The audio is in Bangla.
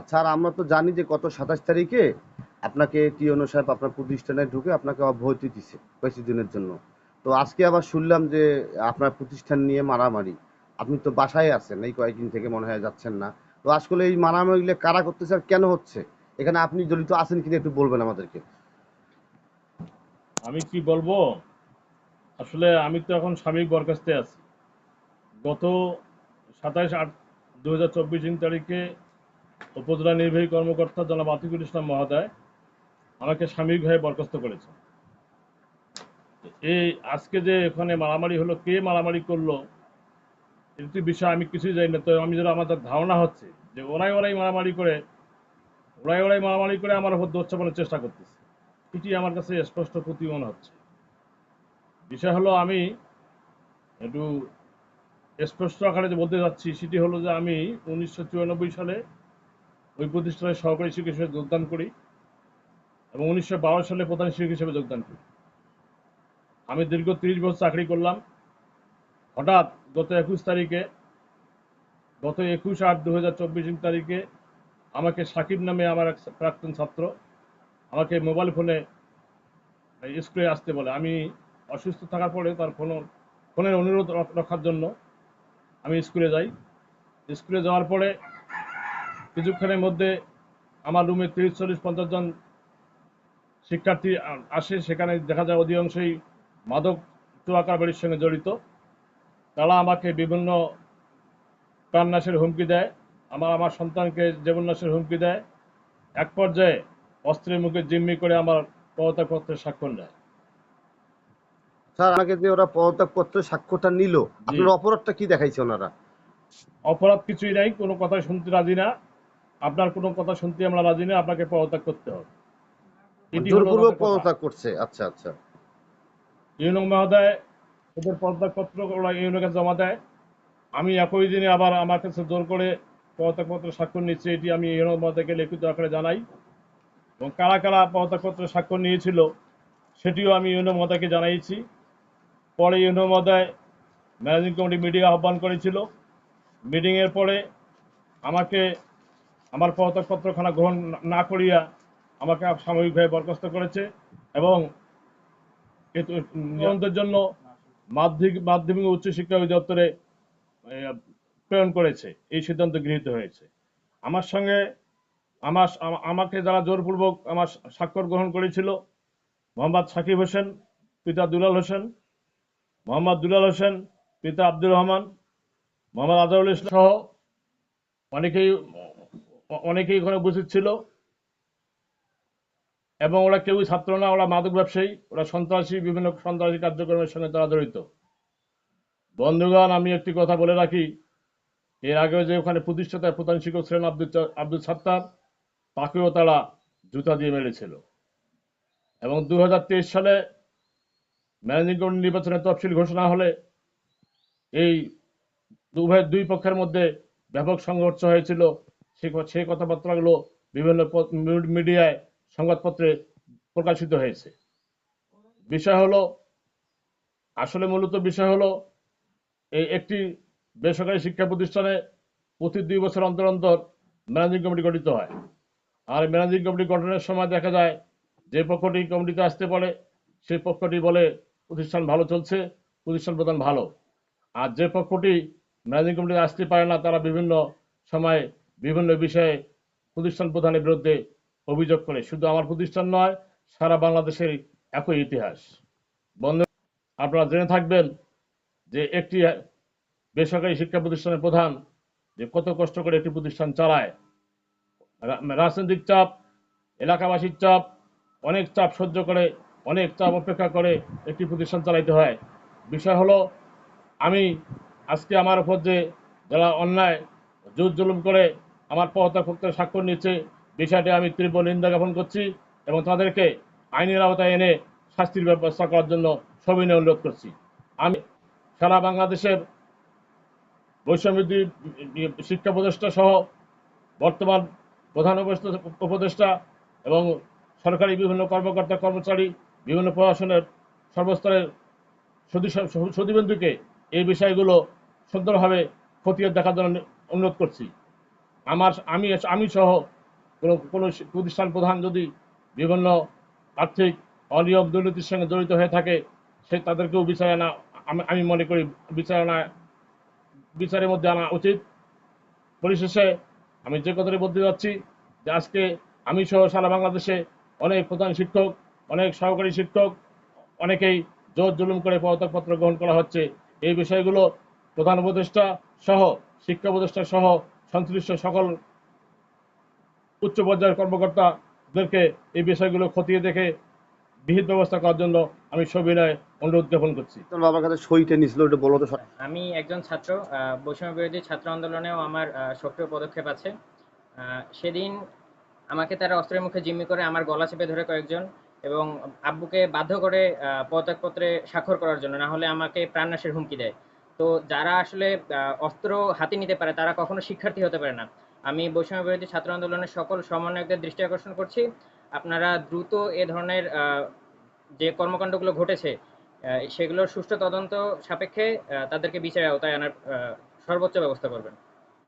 স্যার আমরা তো জানি যে গত 27 তারিখে আপনাকে টিওনো সাহেব আপনার প্রতিষ্ঠানে ঢুকে আপনাকে অব্যাহতি দিছে কিছুদিনের জন্য। তো আজকে আবার শুনলাম যে আপনার প্রতিষ্ঠান নিয়ে মারামারি। আপনি তো বাসায় আছেন, এই কয়েকদিন থেকে মনে হয় যাচ্ছেন না। তো আসলে এই মারামারিগুলো কারা করতেছে আর কেন হচ্ছে? এখানে আপনি জড়িত আছেন কিনা একটু বলবেন আমাদেরকে। আমি কি বলবো? আসলে আমি তো এখন সাময়িক বরখাস্তে আছি। গত 27/8/2024 তারিখে উপজেলা নির্বাহী কর্মকর্তা জনাব আতিকুল ইসলাম মহোদয় আমাকে সাময়িকভাবে বরখাস্ত করেছে। এই আজকে যে এখানে মারামারি হলো, কে মারামারি করলো এটি বিষয় আমি কিছুই জানি না। তো আমি যেটা আমাদের ধারণা হচ্ছে যে ওরাই মারামারি করে আমার উপর দোষ চাপানোর চেষ্টা করতেছে। এটি আমার কাছে স্পষ্ট প্রতীয়মান মনে হচ্ছে। বিষয় হলো, আমি একটু স্পষ্ট আকারে যে বলতে যাচ্ছি সেটি হলো যে আমি 1994 সালে ওই প্রতিষ্ঠানের সহকারী শিক্ষক হিসেবে যোগদান করি এবং 1912 সালে প্রধান শিক্ষক হিসেবে যোগদান করি। আমি দীর্ঘ 30 বছর চাকরি করলাম। হঠাৎ গত 21/8/2024 তারিখে আমাকে সাকিব নামে আমার এক প্রাক্তন ছাত্র আমাকে মোবাইল ফোনে স্কুলে আসতে বলে। আমি অসুস্থ থাকার পরে তার ফোনের অনুরোধ রক্ষার জন্য আমি স্কুলে যাই। স্কুলে যাওয়ার পরে কিছুক্ষণের মধ্যে আমার রুমে 30, 40, 50 জন শিক্ষার্থী আসে। সেখানে দেখা যায় অধিকাংশই মাদক চোরাকার বাড়ির সঙ্গে জড়িত। তারা আমাকে বিভিন্ন প্রাণনাশের হুমকি দেয়, আমার সন্তানকে জীবননাশের হুমকি দেয়। এক পর্যায়ে অস্ত্রের মুখে জিম্মি করে আমার পদত্যাগপত্রের স্বাক্ষর নেয়। স্যার আপনাকে যে ওরা পদত্যাগপত্র স্বাক্ষরটা নিল, জি, আপনার অপরাধটা কি দেখাইছে ওনারা? অপরাধ কিছুই নাই, কোনো কথাই শুনতে রাজি না। আপনার কোনো কথা শুনতে আমরা রাজি না, আপনাকে পদত্যাগ করতে হবে, এটি হলো জোরপূর্বক তাদের কথা। পদত্যাগ করছে, আচ্ছা আচ্ছা। ইউনো মহোদয় ওদের পদত্যাগপত্র ওরা ইউনোর কাছে জমা দেয়। আমি একই দিনে আবার আমার কাছে জোর করে পদত্যাগপত্র স্বাক্ষর নিচ্ছে, এটি আমি ইউনো মহোদয়কে লিখিত আকারে জানাই। এবং কারা কারা পদত্যাগপত্র স্বাক্ষর নিয়েছিল সেটিও আমি ইউনো মহোদয়কে জানাইছি। পরে ইউনো মহোদয় ম্যানেজিং কমিটি মিটিং আহ্বান করেছিল। মিটিংয়ের পরে আমাকে আমার পদত্যাগপত্রখানা গ্রহণ না করিয়া আমাকে সাময়িকভাবে বরখাস্ত করেছে এবং তদন্তের জন্য মাধ্যমিক ও উচ্চশিক্ষা অধিদপ্তরে প্রেরণ করেছে। এই সিদ্ধান্ত গৃহীত হয়েছে। আমার সঙ্গে আমাকে যারা জোরপূর্বক আমার স্বাক্ষর গ্রহণ করেছিল, মোহাম্মদ সাকিব হোসেন পিতা দুলাল হোসেন, মোহাম্মদ দুলাল হোসেন পিতা আব্দুর রহমান, মোহাম্মদ আজহারুল ইসলাম সহ অনেকেই অনেকেই ওখানে উপস্থিত ছিল। এবং ওরা কেউই ছাত্র না, ওরা মাদক ব্যবসায়ী, ওরা সন্ত্রাসী, বিভিন্ন সন্ত্রাসী কার্যক্রমের সঙ্গে তারা জড়িত। বন্ধুগণ, আমি একটি কথা বলে রাখি, এর আগেও যে ওখানে প্রতিষ্ঠাতা প্রধান শিক্ষক ছিলেন আব্দুল সাত্তার, তাকেও তারা জুতা দিয়ে মেরেছিল। এবং 2023 সালে ম্যানেজিং কমিটি নির্বাচনের তফসিল ঘোষণা হলে এই দুই পক্ষের মধ্যে ব্যাপক সংঘর্ষ হয়েছিল। সেই কথাবার্তাগুলো বিভিন্ন মিডিয়ায়, সংবাদপত্রে প্রকাশিত হয়েছে। বিষয় হলো, আসলে মূলত বিষয় হলো, এই একটি বেসরকারি শিক্ষা প্রতিষ্ঠানে প্রতি 2 বছর অন্তর অন্তর ম্যানেজিং কমিটি গঠিত হয়। আর ম্যানেজিং কমিটি গঠনের সময় দেখা যায় যে পক্ষটি কমিটিতে আসতে পারে সেই পক্ষটি বলে প্রতিষ্ঠান ভালো চলছে, প্রতিষ্ঠান প্রধান ভালো। আর যে পক্ষটি ম্যানেজিং কমিটিতে আসতে পারে না তারা বিভিন্ন সময় বিভিন্ন বিষয়ে প্রতিষ্ঠান প্রধানের বিরুদ্ধে অভিযোগ করে। শুধু আমার প্রতিষ্ঠান নয়, সারা বাংলাদেশের একই ইতিহাস। বন্ধু, আপনারা জেনে থাকবেন যে একটি বেসরকারি শিক্ষা প্রতিষ্ঠানের প্রধান যে কত কষ্ট করে একটি প্রতিষ্ঠান চালায়। রাজনৈতিক চাপ, এলাকাবাসীর চাপ, অনেক চাপ সহ্য করে, অনেক চাপ অপেক্ষা করে একটি প্রতিষ্ঠান চালাইতে হয়। বিষয় হলো, আমি আজকে আমার উপর যে যারা অন্যায় জোর জুলুম করে আমার পদত্যাগপত্রের স্বাক্ষর নিচ্ছে, বিষয়টি আমি তীব্র নিন্দা জ্ঞাপন করছি এবং তাদেরকে আইনের আওতায় এনে শাস্তির ব্যবস্থা করার জন্য সবিনয় অনুরোধ করছি। আমি সারা বাংলাদেশের বৈষম্যবিরোধী শিক্ষা উপদেষ্টা সহ বর্তমান প্রধান উপদেষ্টা এবং সরকারি বিভিন্ন কর্মকর্তা কর্মচারী, বিভিন্ন প্রশাসনের সর্বস্তরের সুধীবন্ধুকে এই বিষয়গুলো সুন্দরভাবে খতিয়ে দেখার জন্য অনুরোধ করছি। আমি সহ কোনো প্রতিষ্ঠান প্রধান যদি বিভিন্ন আর্থিক অনিয়ম দুর্নীতির সঙ্গে জড়িত হয়ে থাকে, তাদেরকেও আমি মনে করি বিচারের মধ্যে আনা উচিত। পরিশেষে আমি যে কথাটি বলতে যাচ্ছি যে আজকে আমি সহ সারা বাংলাদেশে অনেক প্রধান শিক্ষক, অনেক সহকারী শিক্ষক, অনেকেই জোর জুলুম করে পদত্যাগপত্র গ্রহণ করা হচ্ছে। এই বিষয়গুলো প্রধান উপদেষ্টা সহ, শিক্ষা উপদেষ্টা সহ সংশ্লিষ্ট সকল উচ্চ পর্যায়ের কর্মকর্তাদেরকে এই বিষয়গুলো খতিয়ে দেখে বিহিত ব্যবস্থা করার জন্য আমি সবিনয় অনুরোধ জ্ঞাপন করছি। বাবার কাছে সইটা নিছিল, ওটা বলো তো। আমি একজন ছাত্র, বৈষম্য বিরোধী ছাত্র আন্দোলনেও আমার সক্রিয় পদক্ষেপ আছে। সেদিন আমাকে তারা অস্ত্রের মুখে জিম্মি করে আমার গলা চেপে ধরে কয়েকজন, এবং আব্বুকে বাধ্য করে পদত্যাগপত্রে স্বাক্ষর করার জন্য, না হলে আমাকে প্রাণনাশের হুমকি দেয়। তো যারা আসলে অস্ত্র হাতে নিতে পারে তারা কখনো শিক্ষার্থী হতে পারে না। আমি বৈষম্য বিরোধী ছাত্র আন্দোলনের সকল সমন্বয়কদের দৃষ্টি আকর্ষণ করছি, আপনারা দ্রুত এ ধরনের যে কর্মকাণ্ডগুলো ঘটেছে সেগুলোর সুষ্ঠু তদন্ত সাপেক্ষে তাদেরকে বিচারের আওতায় আনার সর্বোচ্চ ব্যবস্থা করবেন।